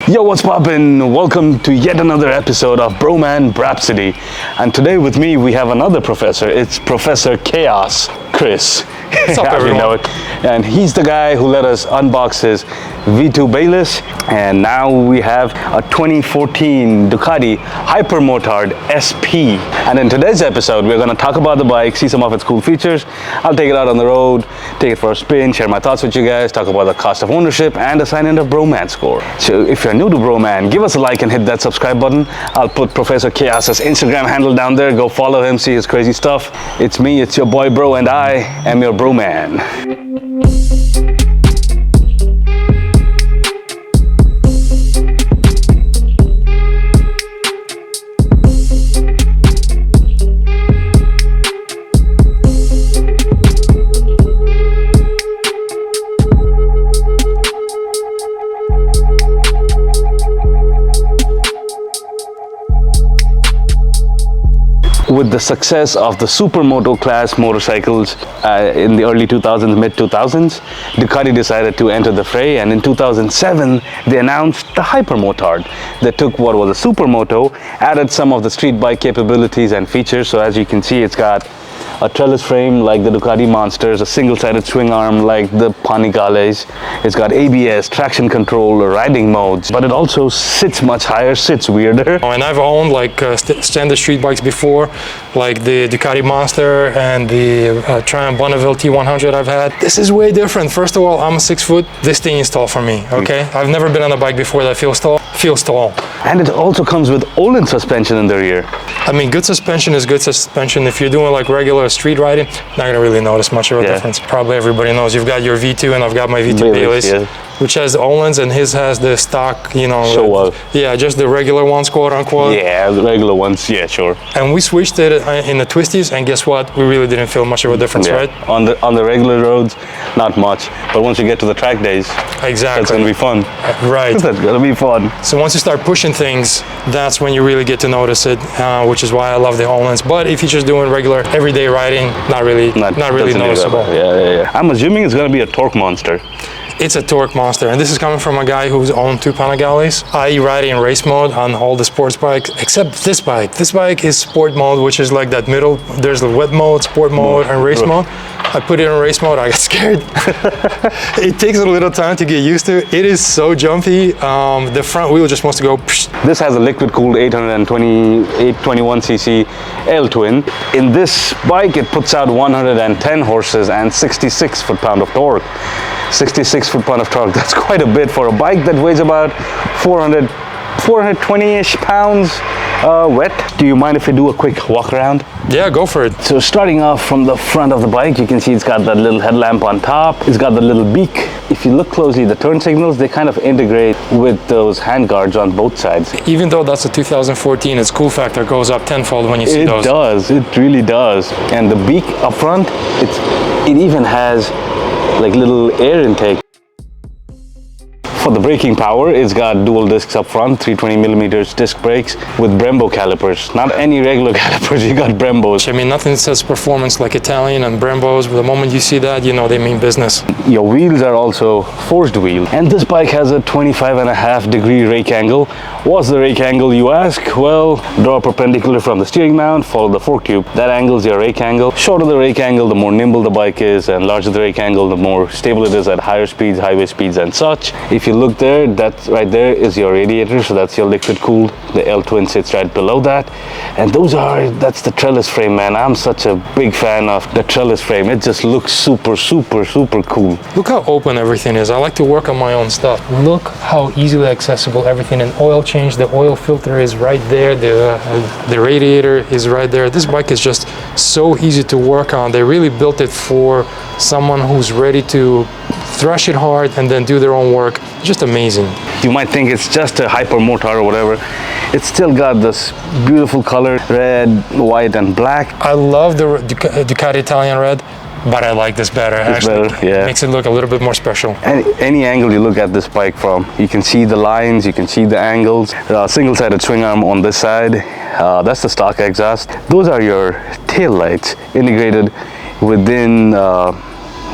Yo, what's poppin'? Welcome to yet another episode of Bhroman Braapsody. And today with me we have another professor. It's Professor Chaos, Chris. What's up, everyone? You know it. And he's the guy who let us unbox his V2 Bayless. And now we have a 2014 Ducati Hypermotard SP. And in today's episode, we're going to talk about the bike, see some of its cool features. I'll take it out on the road, take it for a spin, share my thoughts with you guys, talk about the cost of ownership, and assign it a Bhroman score. So if you're new to Bhroman, give us a like and hit that subscribe button. I'll put Professor Chaos's Instagram handle down there. Go follow him, see his crazy stuff. It's me, it's your boy Bro, and I am your Bhroman. With the success of the supermoto class motorcycles in the early 2000s, mid 2000s, Ducati decided to enter the fray, and in 2007 they announced the Hypermotard. They took what was a supermoto, added some of the street bike capabilities and features. So as you can see, it's got a trellis frame like the Ducati Monsters, a single-sided swing arm like the Panigales. It's got ABS, traction control, riding modes, but it also sits much higher, sits weirder. And I've owned like standard street bikes before, like the Ducati Monster and the Triumph Bonneville T100 I've had. This is way different. First of all, I'm 6 foot. This thing is tall for me, okay? I've never been on a bike before that feels tall. And it also comes with Olin suspension in the rear. I mean, good suspension is good suspension. If you're doing like regular street riding, not gonna really notice much of a difference. Probably everybody knows. You've got your V2 and I've got my V2 Bayless, which has the Olins, and his has the stock, you know. Yeah, just the regular ones, quote unquote. Yeah, the regular ones, yeah, sure. And we switched it in the twisties, and guess what? We really didn't feel much of a difference, right? On the regular roads, not much. But once you get to the track days, exactly, that's gonna be fun. Right. That's gonna be fun. So once you start pushing things, that's when you really get to notice it, which is why I love the Olins. But if you're just doing regular everyday riding, not really noticeable. Yeah. I'm assuming it's gonna be a torque monster. It's a torque monster, and this is coming from a guy who's owned 2 Panigales. I ride in race mode on all the sports bikes, except this bike. This bike is sport mode, which is like that middle. There's the wet mode, sport mode, and race mode. I put it in race mode, I got scared. It takes a little time to get used to. It is so jumpy. The front wheel just wants to go. Psh. This has a liquid-cooled 821cc L-twin. In this bike, it puts out 110 horses and 66 foot-pound of torque. 66 foot-pound of torque, that's quite a bit for a bike that weighs about 420-ish pounds wet. Do you mind if we do a quick walk around? Yeah, go for it. So starting off from the front of the bike, you can see it's got that little headlamp on top. It's got the little beak. If you look closely, the turn signals, they kind of integrate with those hand guards on both sides. Even though that's a 2014, its cool factor goes up tenfold when you see those. It does, it really does. And the beak up front, it even has like little air intake. For the braking power, it's got dual discs up front, 320mm disc brakes with Brembo calipers. Not any regular calipers, you got Brembos. I mean, nothing says performance like Italian and Brembos. The moment you see that, you know they mean business. Your wheels are also forged wheel. And this bike has a 25.5-degree rake angle. What's the rake angle, you ask? Well, draw a perpendicular from the steering mount, follow the fork tube. That angle is your rake angle. Shorter the rake angle, the more nimble the bike is, and larger the rake angle, the more stable it is at higher speeds, highway speeds, and such. If you look there, that right there is your radiator, so that's your liquid cooled. The L-twin sits right below that, and that's the trellis frame, man. I'm such a big fan of the trellis frame. It just looks super cool. Look how open everything is. I like to work on my own stuff. Look how easily accessible everything. An oil change, the oil filter is right there, the radiator is right there. This bike is just so easy to work on. They really built it for someone who's ready to thrash it hard and then do their own work. Just amazing. You might think it's just a Hypermotard or whatever. It's still got this beautiful color, red, white, and black. I love the Ducati Italian red, but I like this better. Actually, yeah. It makes it look a little bit more special. Any angle you look at this bike from, you can see the lines, you can see the angles. Single-sided swing arm on this side. That's the stock exhaust. Those are your tail lights integrated within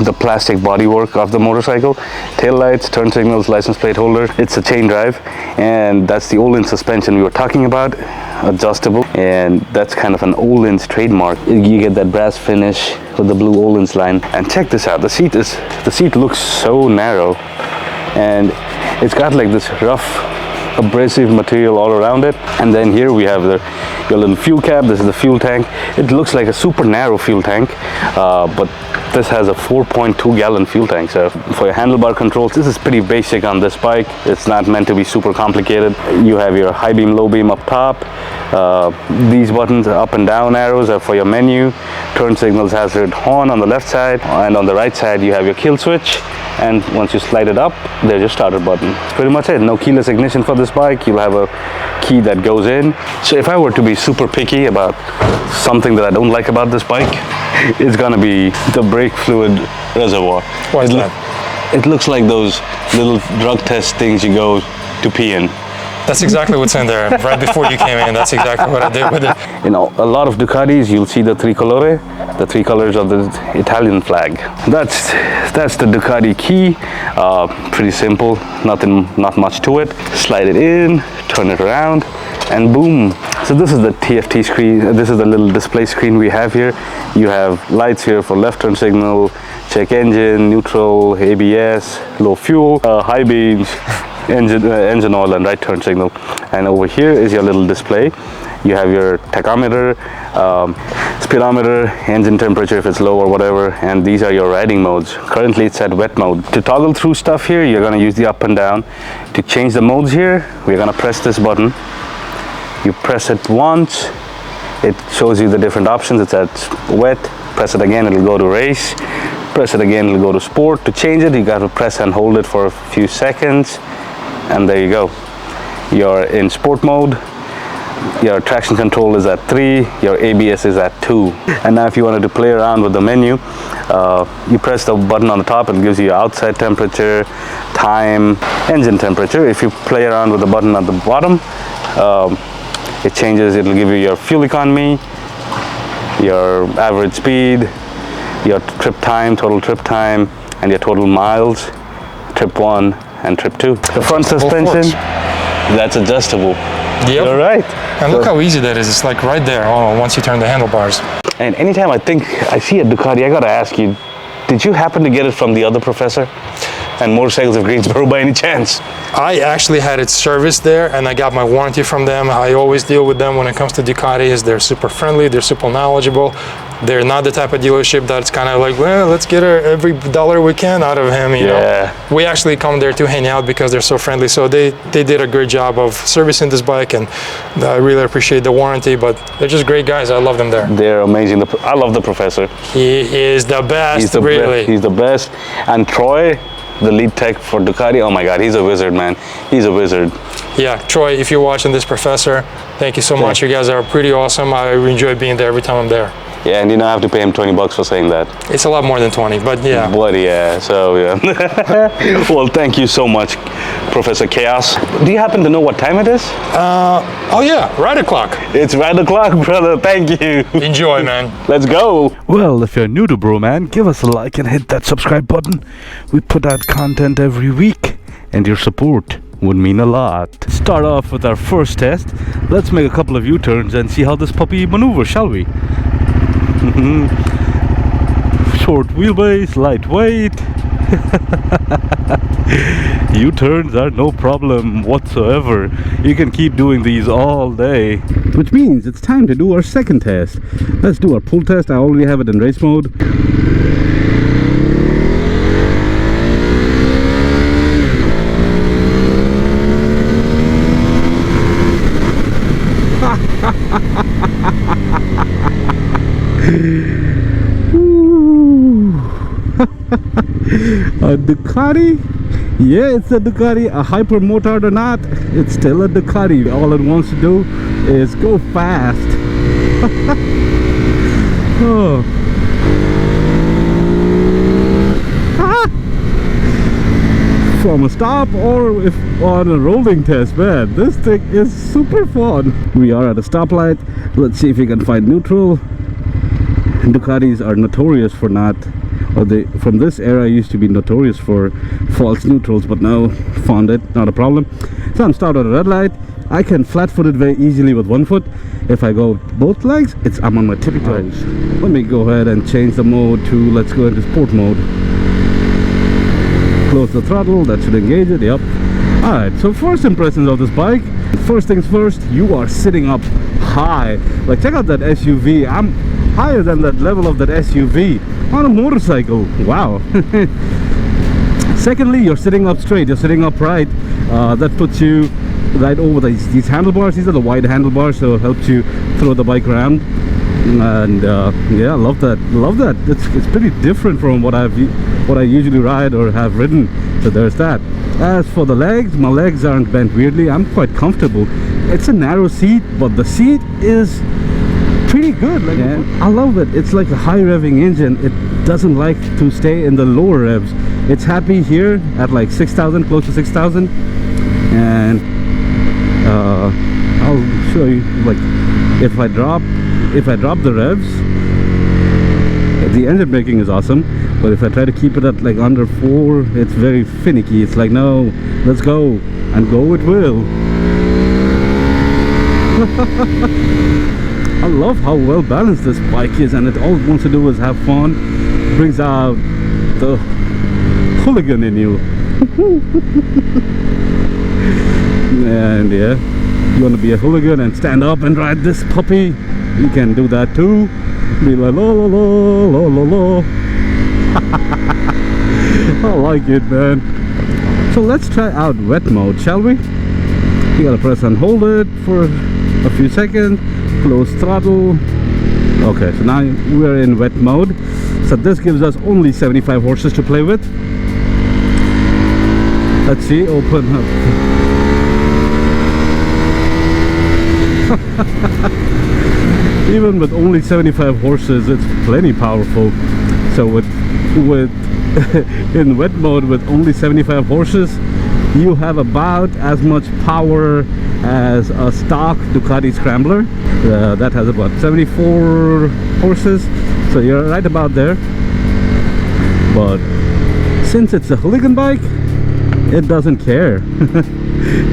the plastic bodywork of the motorcycle. Tail lights, turn signals, license plate holder. It's a chain drive, and that's the Öhlins suspension we were talking about, adjustable, and that's kind of an Öhlins trademark. You get that brass finish with the blue Öhlins line. And check this out, the seat looks so narrow, and it's got like this rough abrasive material all around it. And then here we have your little fuel cap. This is the fuel tank. It looks like a super narrow fuel tank, but this has a 4.2 gallon fuel tank. So for your handlebar controls, this is pretty basic on this bike. It's not meant to be super complicated. You have your high beam, low beam up top. These buttons, up and down arrows, are for your menu. Turn signals, hazard horn on the left side, and on the right side you have your kill switch. And once you slide it up, there's your starter button. That's pretty much it. No keyless ignition for this bike. You'll have a key that goes in. So if I were to be super picky about something that I don't like about this bike, it's gonna be the brake fluid reservoir. Why is that? It looks like those little drug test things you go to pee in. That's exactly what's in there. Right before you came in, that's exactly what I did with it. You know, a lot of Ducatis, you'll see the tricolore, the three colors of the Italian flag. That's the Ducati key. Pretty simple, not much to it. Slide it in, turn it around, and boom. So this is the TFT screen. This is the little display screen we have here. You have lights here for left turn signal, check engine, neutral, ABS, low fuel, high beams, engine oil, and right turn signal. And over here is your little display. You have your tachometer, speedometer, engine temperature if it's low or whatever, and these are your riding modes. Currently it's at wet mode. To toggle through stuff here, you're going to use the up and down. To change the modes here, we're going to press this button. You press it once, it shows you the different options. It's at wet. Press it again, it'll go to race. Press it again, it'll go to sport. To change it, you got to press and hold it for a few seconds, and there you go. You're in sport mode. Your traction control is at 3, your ABS is at 2. And now if you wanted to play around with the menu, you press the button on the top, it gives you outside temperature, time, engine temperature. If you play around with the button at the bottom, it changes, it'll give you your fuel economy, your average speed, your trip time, total trip time, and your total miles, trip 1 and trip 2. The front suspension, that's adjustable. Yep. You're right. And look how easy that is. It's like right there once you turn the handlebars. And anytime I think I see a Ducati, I gotta ask you, did you happen to get it from the other professor and Motorcycles of Greensboro by any chance? I actually had it serviced there, and I got my warranty from them. I always deal with them when it comes to Ducatis. They're super friendly, they're super knowledgeable. They're not the type of dealership that's kind of like, well, let's get every dollar we can out of him, you know. We actually come there to hang out because they're so friendly. So they did a great job of servicing this bike, and I really appreciate the warranty, but they're just great guys. I love them there. They're amazing. I love the professor. He is the best, he's the really. He's the best. And Troy, the lead tech for Ducati, oh my God, he's a wizard, man. He's a wizard. Yeah, Troy, if you're watching this, professor, thank you so much. You guys are pretty awesome. I enjoy being there every time I'm there. Yeah, and you don't have to pay him $20 for saying that. It's a lot more than 20, but yeah. But yeah, so yeah. Well, thank you so much, Professor Chaos. Do you happen to know what time it is? Oh yeah, ride o'clock. It's ride o'clock, brother. Thank you. Enjoy, man. Let's go. Well, if you're new to Bhroman, give us a like and hit that subscribe button. We put out content every week, and your support would mean a lot. Start off with our first test. Let's make a couple of U-turns and see how this puppy maneuvers, shall we? Short wheelbase, lightweight. U-turns are no problem whatsoever. You can keep doing these all day. Which means it's time to do our second test. Let's do our pull test. I already have it in race mode. A Ducati? Yeah, it's a Ducati. A Hypermotard or not, it's still a Ducati. All it wants to do is go fast. Oh. From a stop or if on a rolling test, man, this thing is super fun. We are at a stoplight. Let's see if we can find neutral. Ducatis are notorious for not from this era used to be notorious for false neutrals, but now found it not a problem. So I'm stopped at a red light. I can flat-foot it very easily with one foot. If I go both legs, I'm on my tippy toes. Let me go ahead and change the mode to, let's go into sport mode. Close the throttle, that should engage it, yep. Alright, so first impressions of this bike. First things first, you are sitting up high. Like, check out that SUV. I'm higher than that level of that SUV on a motorcycle. Wow. Secondly, you're sitting up straight, you're sitting upright. That puts you right over these handlebars. These are the wide handlebars, so it helps you throw the bike around. And yeah, love that. It's pretty different from what I usually ride or have ridden. So there's that. As for the legs, my legs aren't bent weirdly. I'm quite comfortable. It's a narrow seat, but the seat is pretty good. Like, I love it. It's like a high revving engine. It doesn't like to stay in the lower revs. It's happy here at like 6,000, close to 6,000. And I'll show you, like, if I drop the revs, the engine braking is awesome, but if I try to keep it at like under 4, it's very finicky. It's like, no, let's go, and go it will. I love how well balanced this bike is, and it all it wants to do is have fun. Brings out the hooligan in you. And yeah, you want to be a hooligan and stand up and ride this puppy, you can do that too. Be like, la la la la la la. I like it, man. So let's try out wet mode, shall we? You gotta press and hold it for a few seconds, close throttle. Okay, so now we're in wet mode. So this gives us only 75 horses to play with. Let's see, open up. Even with only 75 horses, it's plenty powerful. So with in wet mode with only 75 horses, you have about as much power as a stock Ducati Scrambler that has about 74 horses, so you're right about there. But since it's a Hooligan bike, it doesn't care.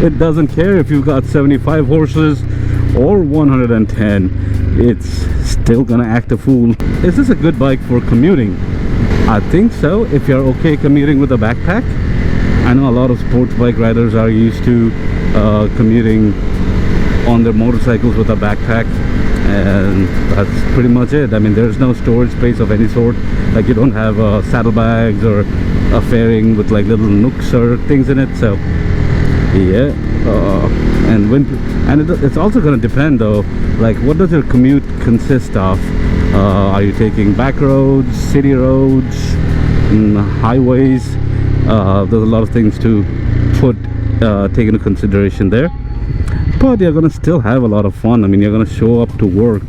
It doesn't care if you've got 75 horses or 110. It's still gonna act a fool. Is this a good bike for commuting? I think so, if you're okay commuting with a backpack. I know a lot of sports bike riders are used to commuting on their motorcycles with a backpack, and that's pretty much it. I mean, there's no storage space of any sort. Like, you don't have saddlebags or a fairing with like little nooks or things in it. So yeah, and it's also going to depend though, like, what does your commute consist of? Are you taking back roads, city roads, highways? There's a lot of things to take into consideration there, but you're gonna still have a lot of fun. I mean, you're gonna show up to work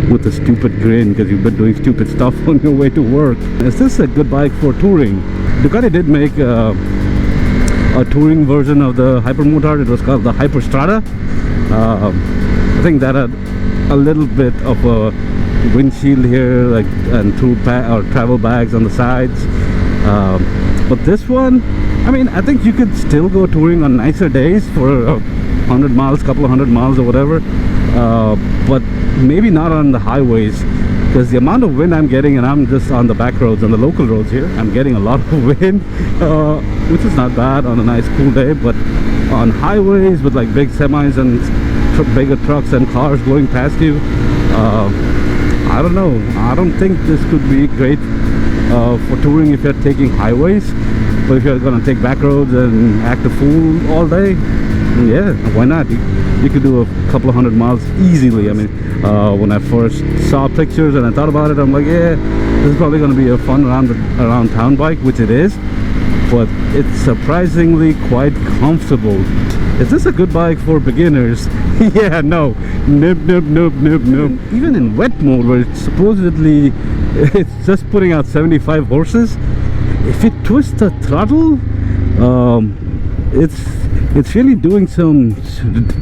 with a stupid grin because you've been doing stupid stuff on your way to work. Is this a good bike for touring? Ducati did make a touring version of the Hypermotard. It was called the Hyperstrada. I think that had a little bit of a windshield here, like, and travel bags on the sides. But this one, I mean, I think you could still go touring on nicer days for 100 miles, couple of 100 miles or whatever, but maybe not on the highways, because the amount of wind I'm getting, and I'm just on the back roads, on the local roads here, I'm getting a lot of wind, which is not bad on a nice cool day. But on highways with like big semis and bigger trucks and cars going past you, I don't know, I don't think this could be great for touring if you're taking highways. But if you're gonna take back roads and act a fool all day, yeah, why not? You could do a couple of 100 miles easily. I mean, when I first saw pictures and I thought about it, I'm like, yeah, this is probably gonna be a fun around town bike, which it is, but it's surprisingly quite comfortable. Is this a good bike for beginners? Yeah, no. Nope. Even in wet mode, where it's supposedly it's just putting out 75 horses, if you twist the throttle, it's really doing some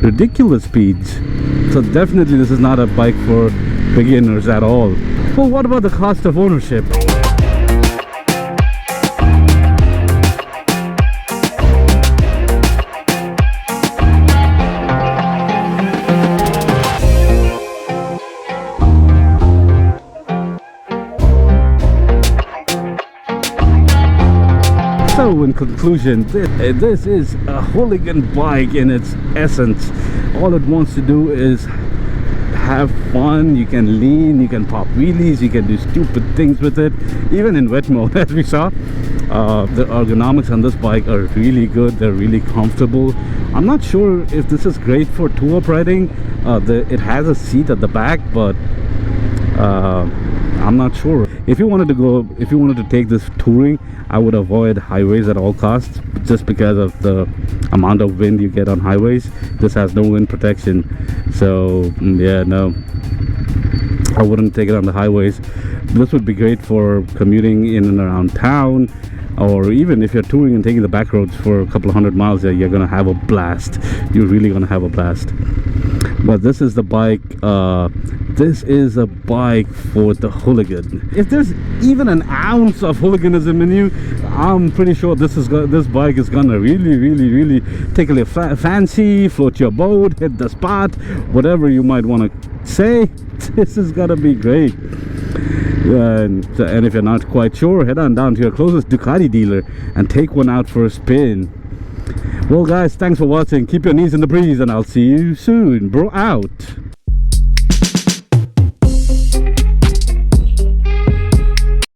ridiculous speeds. So definitely this is not a bike for beginners at all. Well, what about the cost of ownership? conclusion. This is a Hooligan bike in its essence. All it wants to do is have fun. You can lean, you can pop wheelies, you can do stupid things with it, even in wet mode. As we saw, the ergonomics on this bike are really good. They're really comfortable. I'm not sure if this is great for tour riding. It has a seat at the back, but I'm not sure. If you wanted to take this touring, I would avoid highways at all costs, just because of the amount of wind you get on highways. This has no wind protection, so yeah, no, I wouldn't take it on the highways. This would be great for commuting in and around town, or even if you're touring and taking the back roads for a couple of 100 miles, you're gonna have a blast. You're really gonna have a blast. But this is the bike. This is a bike for the hooligan. If there's even an ounce of hooliganism in you, I'm pretty sure this bike is gonna really tickle your fancy, float your boat, hit the spot, whatever you might want to say. This is gonna be great. And if you're not quite sure, head on down to your closest Ducati dealer and take one out for a spin. Well guys, thanks for watching. Keep your knees in the breeze, and I'll see you soon. Bro out.